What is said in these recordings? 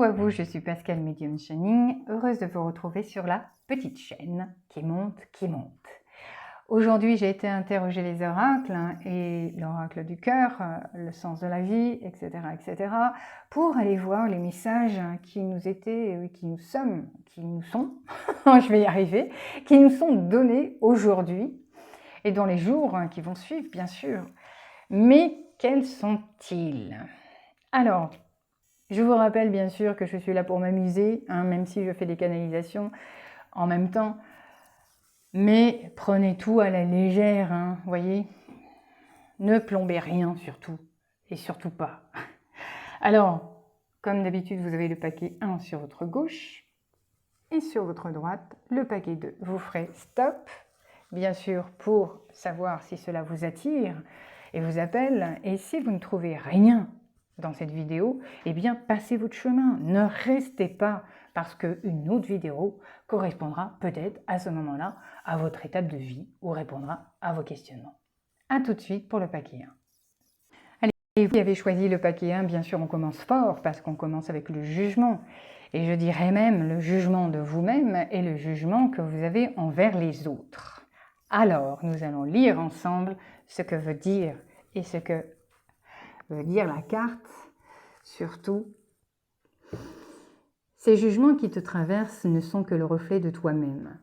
à vous, je suis Pascal Medium Channing, heureuse de vous retrouver sur la petite chaîne qui monte, qui monte. Aujourd'hui, j'ai été interroger les oracles et l'oracle du cœur, le sens de la vie, etc., pour aller voir les messages qui nous étaient, qui nous sont, je vais y arriver, qui nous sont donnés aujourd'hui et dans les jours qui vont suivre, bien sûr. Mais quels sont-ils? Alors, je vous rappelle bien sûr que je suis là pour m'amuser, même si je fais des canalisations en même temps. Mais prenez tout à la légère, voyez. Ne plombez rien surtout, et surtout pas. Alors, comme d'habitude, vous avez le paquet 1 sur votre gauche, et sur votre droite, le paquet 2. Vous ferez stop, bien sûr, pour savoir si cela vous attire et vous appelle. Et si vous ne trouvez rien dans cette vidéo, eh bien, passez votre chemin. Ne restez pas, parce qu'une autre vidéo correspondra peut-être à ce moment-là à votre étape de vie ou répondra à vos questionnements. A tout de suite pour le paquet 1. Allez, vous avez choisi le paquet 1, bien sûr, on commence fort parce qu'on commence avec le jugement. Et je dirais même le jugement de vous-même et le jugement que vous avez envers les autres. Alors, nous allons lire ensemble ce que veut dire et ce que veut dire la carte, surtout. Ces jugements qui te traversent ne sont que le reflet de toi-même.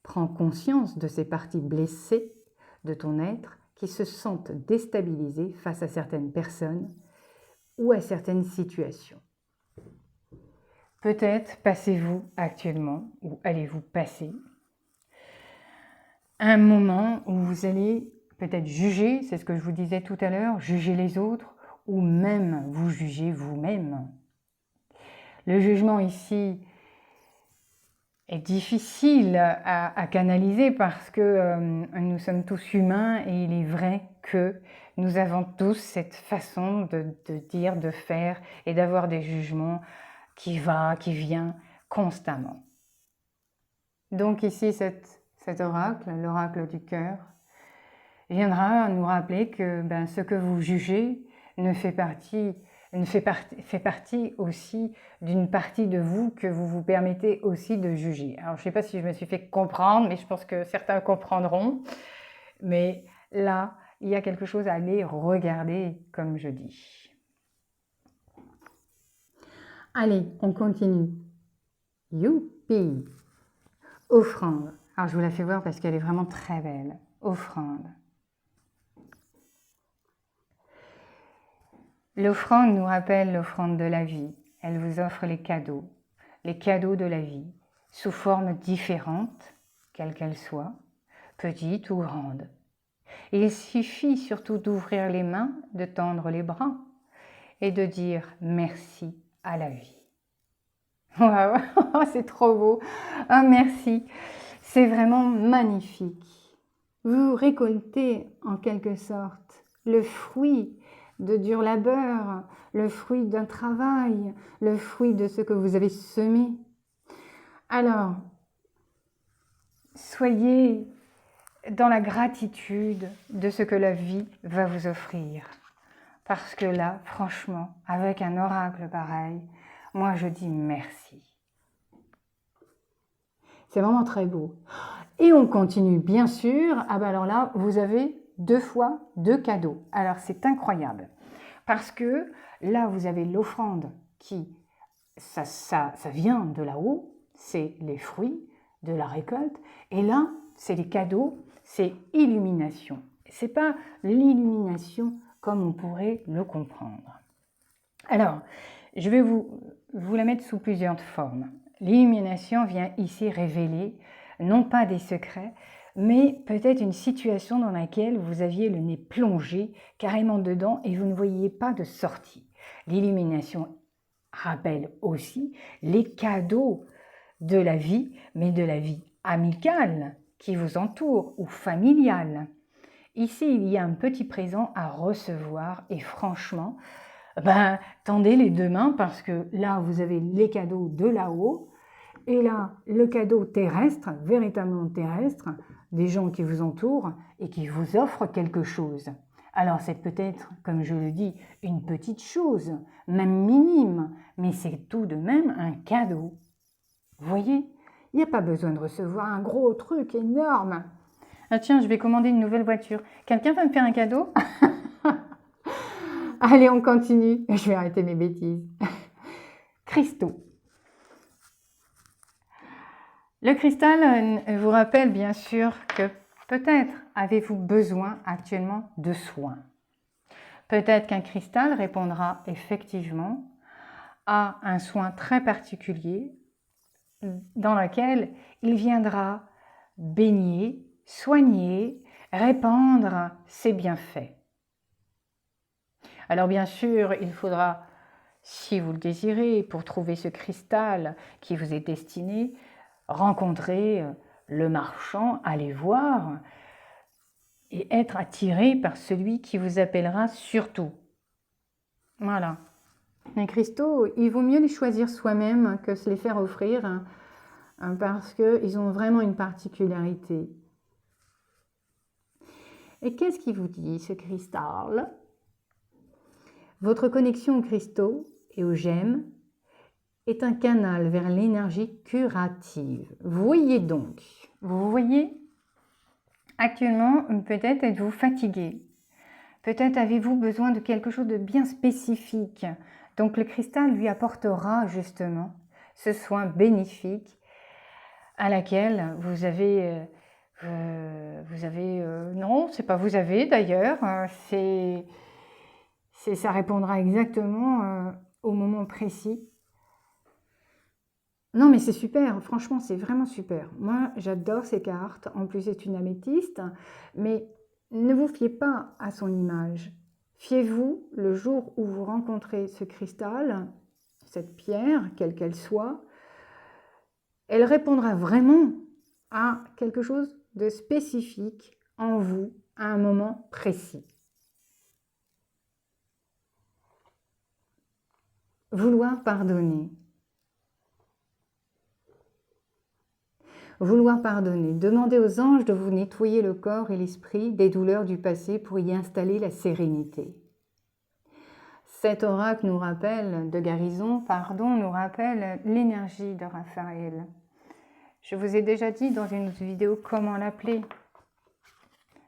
Prends conscience de ces parties blessées de ton être qui se sentent déstabilisées face à certaines personnes ou à certaines situations. Peut-être passez-vous actuellement, ou allez-vous passer, un moment où vous allez peut-être juger, c'est ce que je vous disais tout à l'heure, juger les autres, ou même vous juger vous-même. Le jugement ici est difficile à canaliser parce que nous sommes tous humains et il est vrai que nous avons tous cette façon de dire, de faire et d'avoir des jugements qui va, qui vient constamment. Donc ici, cet oracle, l'oracle du cœur, viendra nous rappeler que ce que vous jugez fait partie aussi d'une partie de vous que vous vous permettez aussi de juger. Alors je ne sais pas si je me suis fait comprendre, mais je pense que certains comprendront. Mais là, il y a quelque chose à aller regarder, comme je dis. Allez, on continue. Youpi! Offrande. Alors, je vous la fais voir parce qu'elle est vraiment très belle. Offrande. L'offrande nous rappelle l'offrande de la vie. Elle vous offre les cadeaux de la vie, sous formes différentes, quelles qu'elles soient, petites ou grandes. Et il suffit surtout d'ouvrir les mains, de tendre les bras et de dire merci à la vie. Waouh, c'est trop beau. Ah, merci. C'est vraiment magnifique. Vous récoltez en quelque sorte le fruit de dur labeur, le fruit d'un travail, le fruit de ce que vous avez semé. Alors, soyez dans la gratitude de ce que la vie va vous offrir. Parce que là, franchement, avec un oracle pareil, moi je dis merci. C'est vraiment très beau. Et on continue, bien sûr. Ah ben alors là, vous avez 2 fois 2 cadeaux. Alors c'est incroyable. Parce que là, vous avez l'offrande qui, ça vient de là-haut, c'est les fruits de la récolte. Et là, c'est les cadeaux, c'est illumination. C'est pas l'illumination comme on pourrait le comprendre. Alors, je vais vous la mettre sous plusieurs formes. L'illumination vient ici révéler, non pas des secrets, mais peut-être une situation dans laquelle vous aviez le nez plongé carrément dedans et vous ne voyiez pas de sortie. L'illumination rappelle aussi les cadeaux de la vie, mais de la vie amicale qui vous entoure ou familiale. Ici, il y a un petit présent à recevoir et franchement, tendez les 2 mains parce que là, vous avez les cadeaux de là-haut et là, le cadeau terrestre, véritablement terrestre, des gens qui vous entourent et qui vous offrent quelque chose. Alors c'est peut-être, comme je le dis, une petite chose, même minime, mais c'est tout de même un cadeau. Vous voyez, il n'y a pas besoin de recevoir un gros truc énorme. Ah tiens, je vais commander une nouvelle voiture. Quelqu'un va me faire un cadeau? Allez, on continue. Je vais arrêter mes bêtises. Cristaux. Le cristal vous rappelle bien sûr que peut-être avez-vous besoin actuellement de soins. Peut-être qu'un cristal répondra effectivement à un soin très particulier dans lequel il viendra baigner, soigner, répandre ses bienfaits. Alors bien sûr, il faudra, si vous le désirez, pour trouver ce cristal qui vous est destiné, rencontrer le marchand, aller voir et être attiré par celui qui vous appellera surtout. Voilà. Les cristaux, il vaut mieux les choisir soi-même que se les faire offrir parce qu'ils ont vraiment une particularité. Et qu'est-ce qui vous dit ce cristal? Votre connexion aux cristaux et aux gemmes est un canal vers l'énergie curative. Voyez donc, vous voyez, actuellement, peut-être êtes-vous fatigué. Peut-être avez-vous besoin de quelque chose de bien spécifique. Donc le cristal lui apportera justement ce soin bénéfique à laquelle vous avez non, c'est pas vous avez d'ailleurs, ça répondra exactement au moment précis. Non mais c'est super, franchement c'est vraiment super. Moi j'adore ces cartes, en plus c'est une améthyste, mais ne vous fiez pas à son image. Fiez-vous le jour où vous rencontrez ce cristal, cette pierre, quelle qu'elle soit, elle répondra vraiment à quelque chose de spécifique en vous à un moment précis. Vouloir pardonner. Vouloir pardonner. Demandez aux anges de vous nettoyer le corps et l'esprit des douleurs du passé pour y installer la sérénité. Cet oracle nous rappelle de guérison, nous rappelle l'énergie de Raphaël. Je vous ai déjà dit dans une autre vidéo comment l'appeler.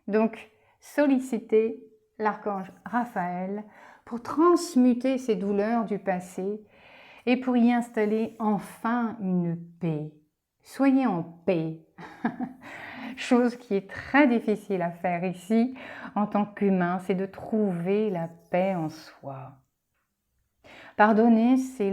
Donc, sollicitez l'archange Raphaël pour transmuter ces douleurs du passé et pour y installer enfin une paix. Soyez en paix. Chose qui est très difficile à faire ici en tant qu'humain, c'est de trouver la paix en soi. Pardonner, c'est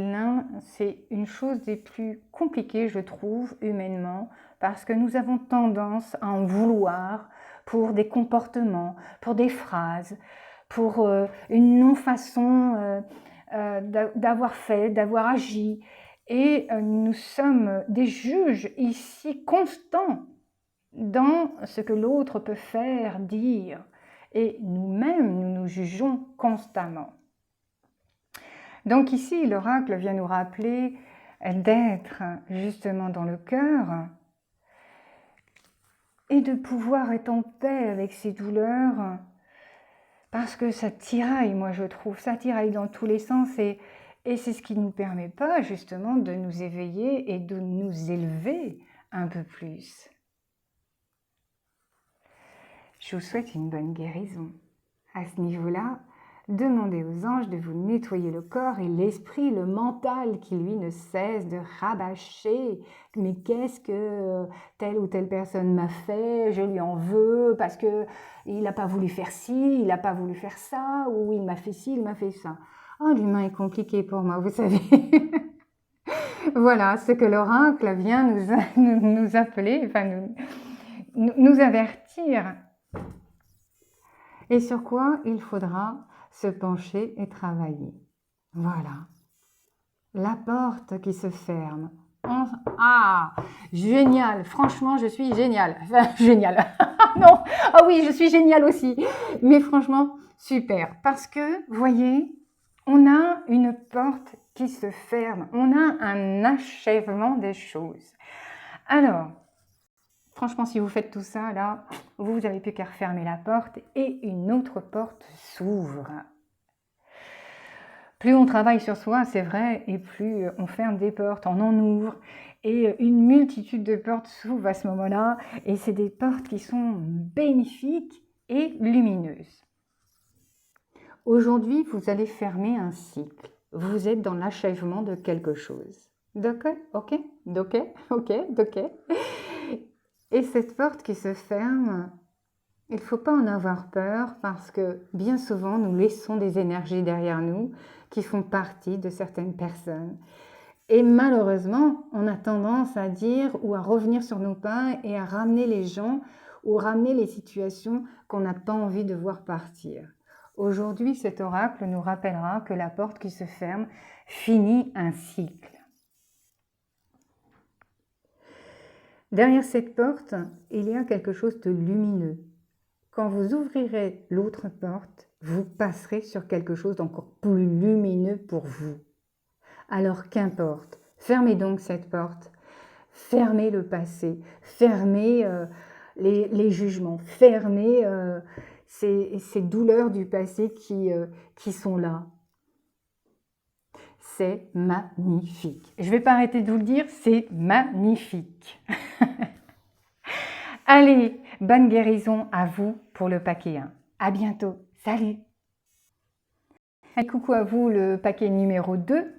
une chose des plus compliquées, je trouve, humainement, parce que nous avons tendance à en vouloir pour des comportements, pour des phrases, pour une non-façon d'avoir fait, d'avoir agi. Et nous sommes des juges ici constants dans ce que l'autre peut faire, dire. Et nous-mêmes, nous nous jugeons constamment. Donc ici, l'oracle vient nous rappeler d'être justement dans le cœur et de pouvoir être en paix avec ces douleurs parce que ça tiraille, moi je trouve, ça tiraille dans tous les sens et c'est ce qui ne nous permet pas justement de nous éveiller et de nous élever un peu plus. Je vous souhaite une bonne guérison. À ce niveau-là, demandez aux anges de vous nettoyer le corps et l'esprit, le mental qui lui ne cesse de rabâcher. Mais qu'est-ce que telle ou telle personne m'a fait? Je lui en veux parce que il n'a pas voulu faire ci, il n'a pas voulu faire ça, ou il m'a fait ci, il m'a fait ça. Oh, l'humain est compliqué pour moi, vous savez. Voilà ce que l'oracle vient nous appeler, enfin nous avertir. Et sur quoi il faudra se pencher et travailler. Voilà. La porte qui se ferme. Ah, génial. Franchement, je suis géniale. Enfin, géniale. Non. Ah oui, je suis géniale aussi. Mais franchement, super. Parce que, voyez, on a une porte qui se ferme. On a un achèvement des choses. Alors, Franchement, si vous faites tout ça, là, vous n'avez plus qu'à refermer la porte et une autre porte s'ouvre. Plus on travaille sur soi, c'est vrai, et plus on ferme des portes, on en ouvre, et une multitude de portes s'ouvrent à ce moment-là, et c'est des portes qui sont bénéfiques et lumineuses. Aujourd'hui, vous allez fermer un cycle. Vous êtes dans l'achèvement de quelque chose. D'accord? Ok? Ok? Ok? Ok? Et cette porte qui se ferme, il ne faut pas en avoir peur parce que bien souvent, nous laissons des énergies derrière nous qui font partie de certaines personnes. Et malheureusement, on a tendance à dire ou à revenir sur nos pas et à ramener les gens ou ramener les situations qu'on n'a pas envie de voir partir. Aujourd'hui, cet oracle nous rappellera que la porte qui se ferme finit un cycle. Derrière cette porte, il y a quelque chose de lumineux. Quand vous ouvrirez l'autre porte, vous passerez sur quelque chose d'encore plus lumineux pour vous. Alors qu'importe, fermez donc cette porte, fermez le passé, fermez les jugements, fermez ces douleurs du passé qui sont là. C'est magnifique. Je ne vais pas arrêter de vous le dire, c'est magnifique. Allez, bonne guérison à vous pour le paquet 1. À bientôt. Salut. Et coucou à vous, le paquet numéro 2.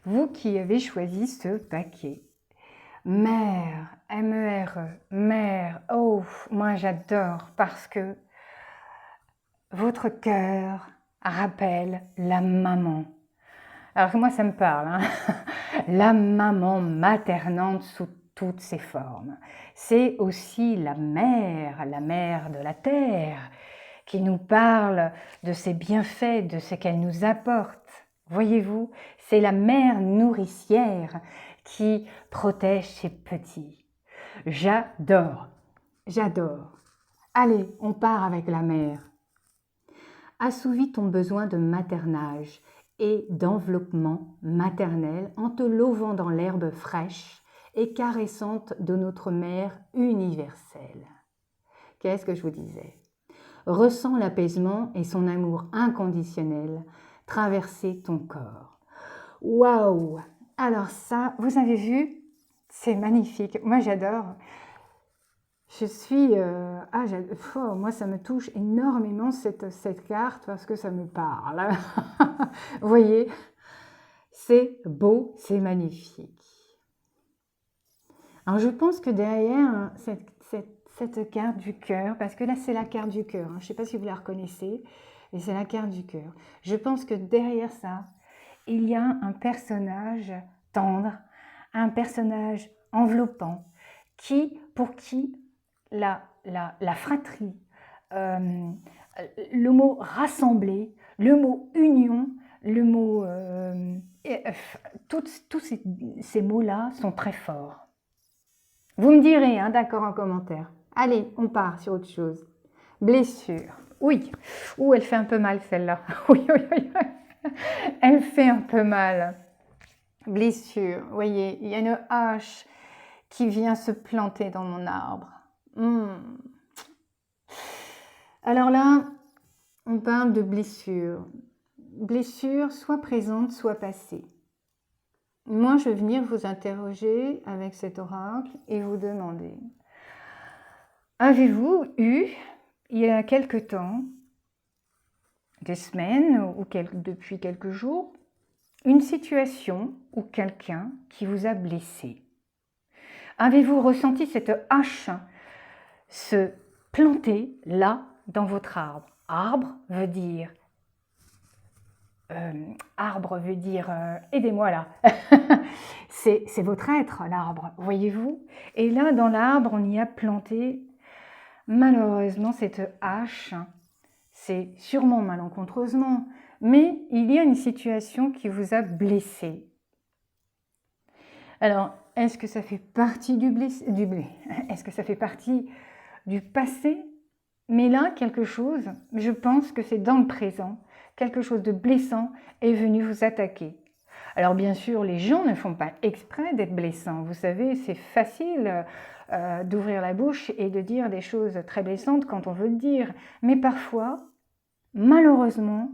Vous qui avez choisi ce paquet. Mère, M-E-R-E, mère, oh, moi j'adore parce que votre cœur rappelle la maman. Alors que moi ça me parle, hein. La maman maternante sous toutes ses formes. C'est aussi la mère de la terre, qui nous parle de ses bienfaits, de ce qu'elle nous apporte. Voyez-vous, c'est la mère nourricière qui protège ses petits. J'adore, j'adore. Allez, on part avec la mère. Assouvis ton besoin de maternage et d'enveloppement maternel en te lovant dans l'herbe fraîche et caressante de notre mère universelle. Qu'est-ce que je vous disais? Ressens l'apaisement et son amour inconditionnel traverser ton corps. Waouh! Alors ça, vous avez vu? C'est magnifique. Moi, j'adore. Je suis... moi, ça me touche énormément cette carte parce que ça me parle. Vous voyez? C'est beau, c'est magnifique. Alors, je pense que derrière cette carte du cœur, parce que là, c'est la carte du cœur. Je ne sais pas si vous la reconnaissez, et c'est la carte du cœur. Je pense que derrière ça, il y a un personnage tendre, un personnage enveloppant, pour qui la fratrie, le mot rassembler, le mot union, le mot... tous ces mots-là sont très forts. Vous me direz, hein, d'accord, en commentaire. Allez, on part sur autre chose. Blessure. Oui. Ouh, elle fait un peu mal celle-là. Oui, oui, oui. Elle fait un peu mal. Blessure. Vous voyez, il y a une hache qui vient se planter dans mon arbre. Alors là, on parle de blessure. Blessure soit présente, soit passée. Moi, je vais venir vous interroger avec cet oracle et vous demander, avez-vous eu, il y a quelque temps, des semaines ou depuis quelques jours, une situation ou quelqu'un qui vous a blessé? Avez-vous ressenti cette hache se planter là dans votre arbre? Arbre veut dire aidez-moi là. C'est votre être, l'arbre, voyez-vous? Et là, dans l'arbre, on y a planté, malheureusement, cette hache. C'est sûrement malencontreusement, mais il y a une situation qui vous a blessé. Alors, est-ce que ça fait partie est-ce que ça fait partie du passé? Mais là, quelque chose, je pense que c'est dans le présent, quelque chose de blessant est venu vous attaquer. Alors bien sûr, les gens ne font pas exprès d'être blessants. Vous savez, c'est facile d'ouvrir la bouche et de dire des choses très blessantes quand on veut le dire. Mais parfois, malheureusement,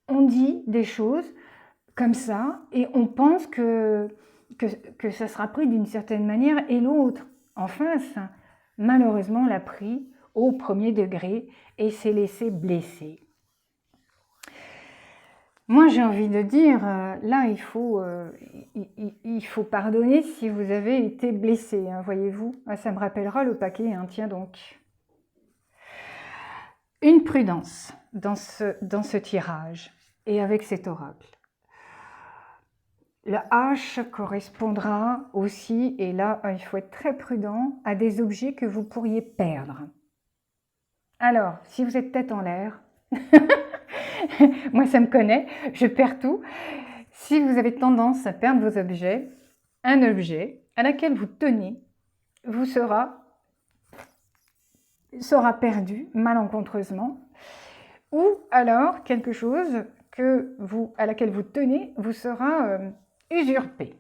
on dit des choses comme ça et on pense que ça sera pris d'une certaine manière et l'autre en face, malheureusement, l'a pris au premier degré et s'est laissé blesser. Moi, j'ai envie de dire, là, il faut pardonner si vous avez été blessé, hein, voyez-vous. Ça me rappellera le paquet, hein, tiens donc. Une prudence dans ce tirage et avec cet oracle. Le H correspondra aussi, et là, il faut être très prudent, à des objets que vous pourriez perdre. Alors, si vous êtes tête en l'air, moi ça me connaît, je perds tout. Si vous avez tendance à perdre vos objets, un objet à laquelle vous tenez vous sera perdu malencontreusement, ou alors quelque chose à laquelle vous tenez vous sera usurpé,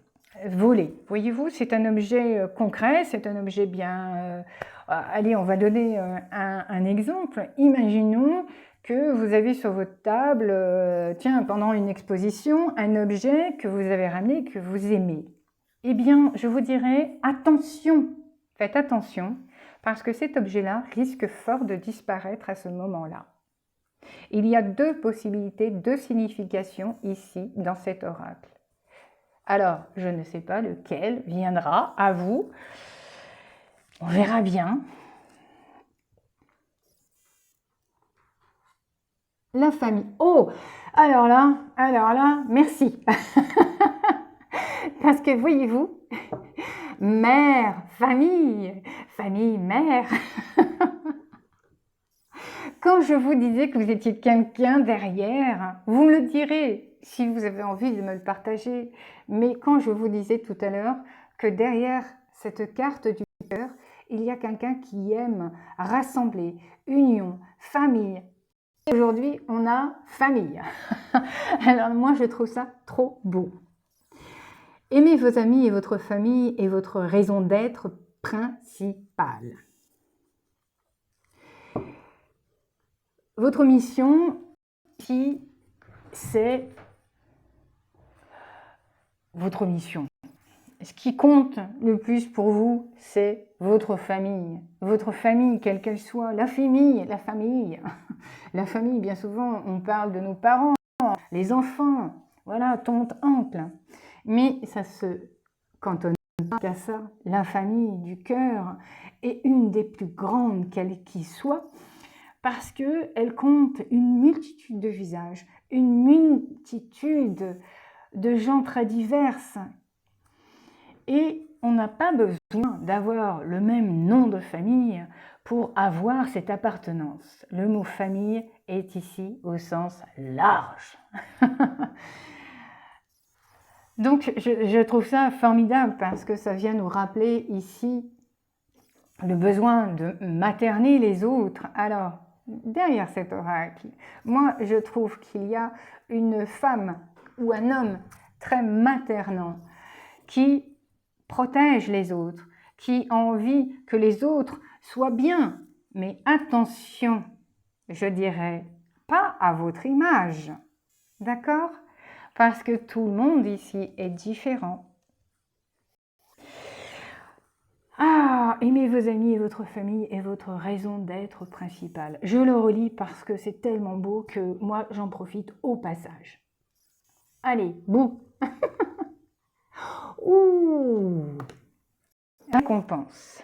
volé. Voyez-vous, c'est un objet concret, c'est un objet bien... allez, on va donner un exemple. Imaginons que vous avez sur votre table, tiens, pendant une exposition, un objet que vous avez ramené, que vous aimez. Eh bien, je vous dirais, attention, faites attention, parce que cet objet-là risque fort de disparaître à ce moment-là. Il y a deux possibilités, deux significations ici dans cet oracle. Alors, je ne sais pas lequel viendra à vous. On verra bien. La famille. Oh, alors là, merci. Parce que voyez-vous, mère, famille, mère. Quand je vous disais que vous étiez quelqu'un derrière, vous me le direz si vous avez envie de me le partager. Mais quand je vous disais tout à l'heure que derrière cette carte du cœur, il y a quelqu'un qui aime rassembler, union, famille. Et aujourd'hui, on a famille. Alors moi, je trouve ça trop beau. Aimez vos amis et votre famille est votre raison d'être principale. Votre mission, ici, c'est votre mission. Ce qui compte le plus pour vous, c'est votre famille. Votre famille, quelle qu'elle soit. La famille, la famille. La famille, bien souvent, on parle de nos parents, les enfants, voilà, tante, oncle. Mais ça se cantonne pas qu'à ça. La famille du cœur est une des plus grandes quelle qui soit, parce qu'elle compte une multitude de visages, une multitude de gens très diverses. Et on n'a pas besoin d'avoir le même nom de famille pour avoir cette appartenance. Le mot famille est ici au sens large. Donc je trouve ça formidable parce que ça vient nous rappeler ici le besoin de materner les autres. Alors, derrière cet oracle, moi je trouve qu'il y a une femme ou un homme très maternant qui protège les autres, qui a envie que les autres soient bien. Mais attention, je dirais, pas à votre image, d'accord? Parce que tout le monde ici est différent. Ah, aimez vos amis et votre famille est votre raison d'être principale. Je le relis parce que c'est tellement beau que moi, j'en profite au passage. Allez, bouh. Ouh, récompense.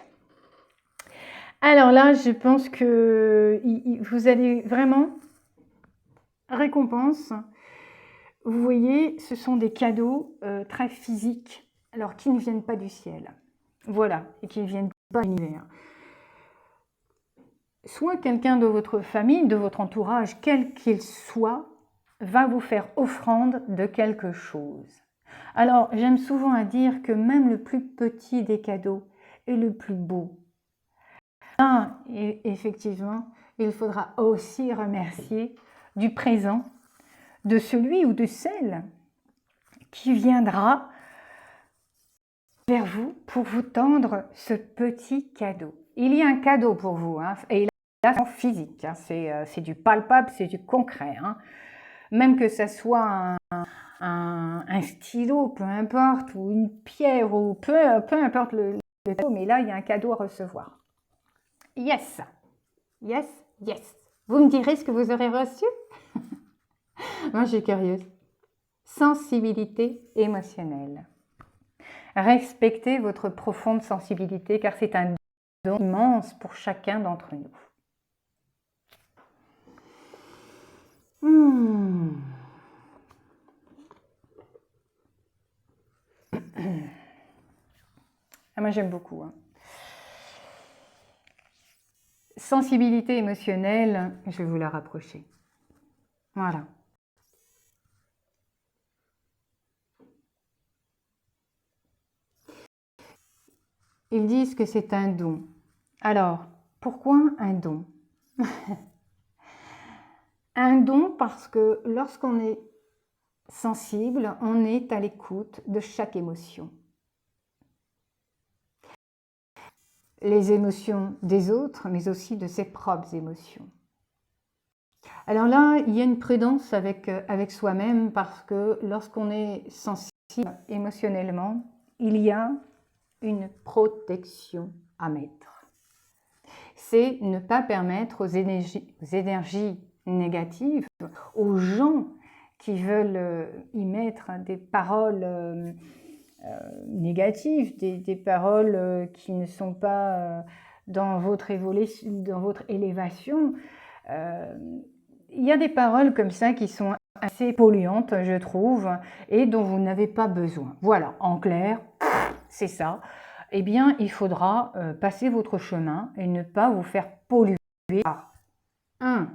Alors là, je pense que vous allez vraiment récompense. Vous voyez, ce sont des cadeaux très physiques, alors qui ne viennent pas du ciel. Voilà, et qui ne viennent pas de l'univers. Soit quelqu'un de votre famille, de votre entourage, quel qu'il soit, va vous faire offrande de quelque chose. Alors, j'aime souvent à dire que même le plus petit des cadeaux est le plus beau. Et effectivement, il faudra aussi remercier du présent, de celui ou de celle qui viendra vers vous pour vous tendre ce petit cadeau. Il y a un cadeau pour vous, hein, et là, c'est physique, hein, c'est du palpable, c'est du concret. Hein. Même que ça soit un stylo, peu importe, ou une pierre, ou peu importe le cadeau, mais là, il y a un cadeau à recevoir. Yes, yes, yes. Vous me direz ce que vous aurez reçu? Moi, je suis curieuse. Sensibilité émotionnelle. Respectez votre profonde sensibilité car c'est un don immense pour chacun d'entre nous. Ah, moi j'aime beaucoup. Hein. Sensibilité émotionnelle, je vais vous la rapprocher. Voilà. Ils disent que c'est un don. Alors, pourquoi un don? Un don parce que lorsqu'on est sensible, on est à l'écoute de chaque émotion. Les émotions des autres, mais aussi de ses propres émotions. Alors là, il y a une prudence avec soi-même parce que lorsqu'on est sensible émotionnellement, il y a une protection à mettre. C'est ne pas permettre aux énergies négatives, aux gens qui veulent y mettre des paroles négatives, des paroles qui ne sont pas dans votre élévation. Il y a des paroles comme ça qui sont assez polluantes, je trouve, et dont vous n'avez pas besoin. Voilà, en clair, c'est ça. Eh bien, il faudra passer votre chemin et ne pas vous faire polluer par 1.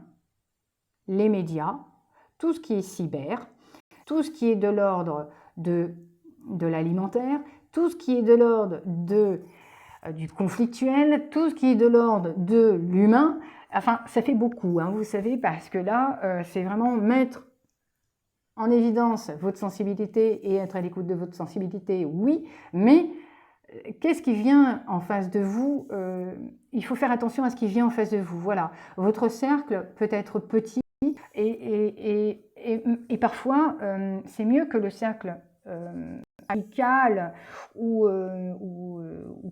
Les médias, tout ce qui est cyber, tout ce qui est de l'ordre de l'alimentaire, tout ce qui est de l'ordre du conflictuel, tout ce qui est de l'ordre de l'humain. Enfin, ça fait beaucoup, hein, vous savez, parce que là, c'est vraiment mettre en évidence votre sensibilité et être à l'écoute de votre sensibilité, oui, mais qu'est-ce qui vient en face de vous? Il faut faire attention à ce qui vient en face de vous. Voilà, votre cercle peut être petit et parfois, c'est mieux que le cercle amical ou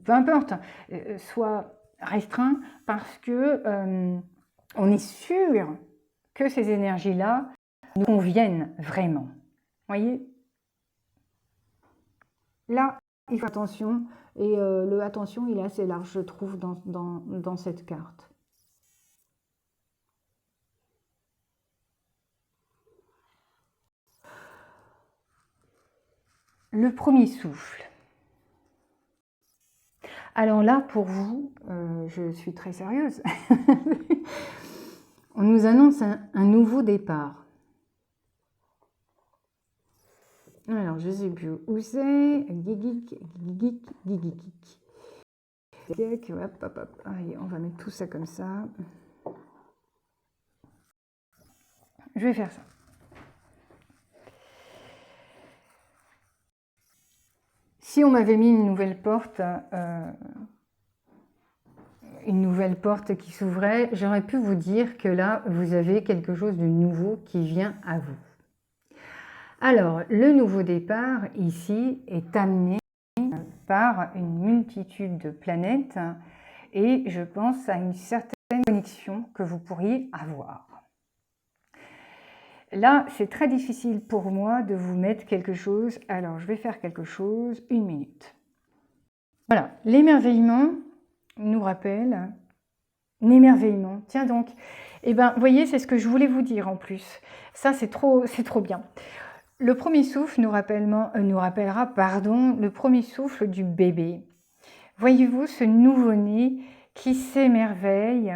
peu importe, soit restreint parce que on est sûr que ces énergies-là nous conviennent vraiment. Voyez? Là, il faut attention, et le attention, il est assez large, je trouve, dans cette carte. Le premier souffle. Alors là, pour vous, je suis très sérieuse. On nous annonce un nouveau départ. Alors, je ne sais plus où c'est. Hop, hop, hop. Allez, on va mettre tout ça comme ça. Je vais faire ça. Si on m'avait mis une nouvelle porte qui s'ouvrait, j'aurais pu vous dire que là, vous avez quelque chose de nouveau qui vient à vous. Alors, le nouveau départ, ici, est amené par une multitude de planètes et je pense à une certaine connexion que vous pourriez avoir. Là, c'est très difficile pour moi de vous mettre quelque chose. Alors, je vais faire quelque chose, 1 minute. Voilà, l'émerveillement nous rappelle... L'émerveillement, tiens donc. Eh bien, vous voyez, c'est ce que je voulais vous dire en plus. Ça, c'est trop bien. Le premier souffle nous rappellera le premier souffle du bébé. Voyez-vous ce nouveau-né qui s'émerveille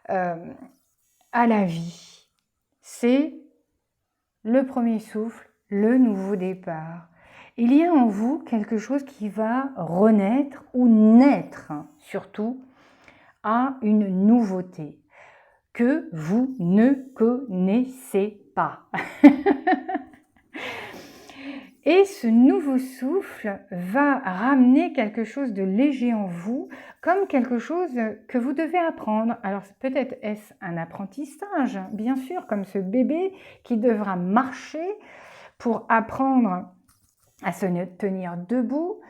à la vie. C'est le premier souffle, le nouveau départ. Il y a en vous quelque chose qui va renaître ou naître, surtout, à une nouveauté que vous ne connaissez pas. Et ce nouveau souffle va ramener quelque chose de léger en vous, comme quelque chose que vous devez apprendre. Alors peut-être est-ce un apprentissage, bien sûr, comme ce bébé qui devra marcher pour apprendre à se tenir debout.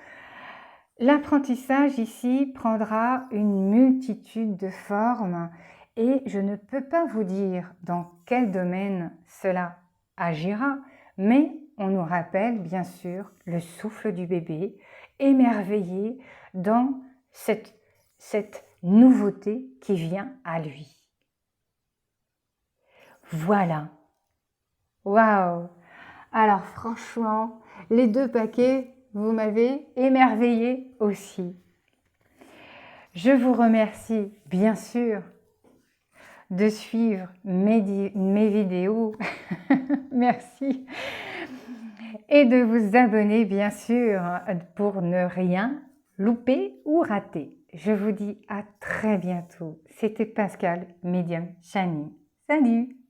L'apprentissage ici prendra une multitude de formes et je ne peux pas vous dire dans quel domaine cela agira, mais on nous rappelle bien sûr le souffle du bébé, émerveillé dans cette nouveauté qui vient à lui. Voilà. Waouh! Alors franchement, les 2 paquets, vous m'avez émerveillé aussi. Je vous remercie bien sûr de suivre mes vidéos. Merci. Et de vous abonner bien sûr pour ne rien louper ou rater. Je vous dis à très bientôt. C'était Pascal, Médium Shining. Salut!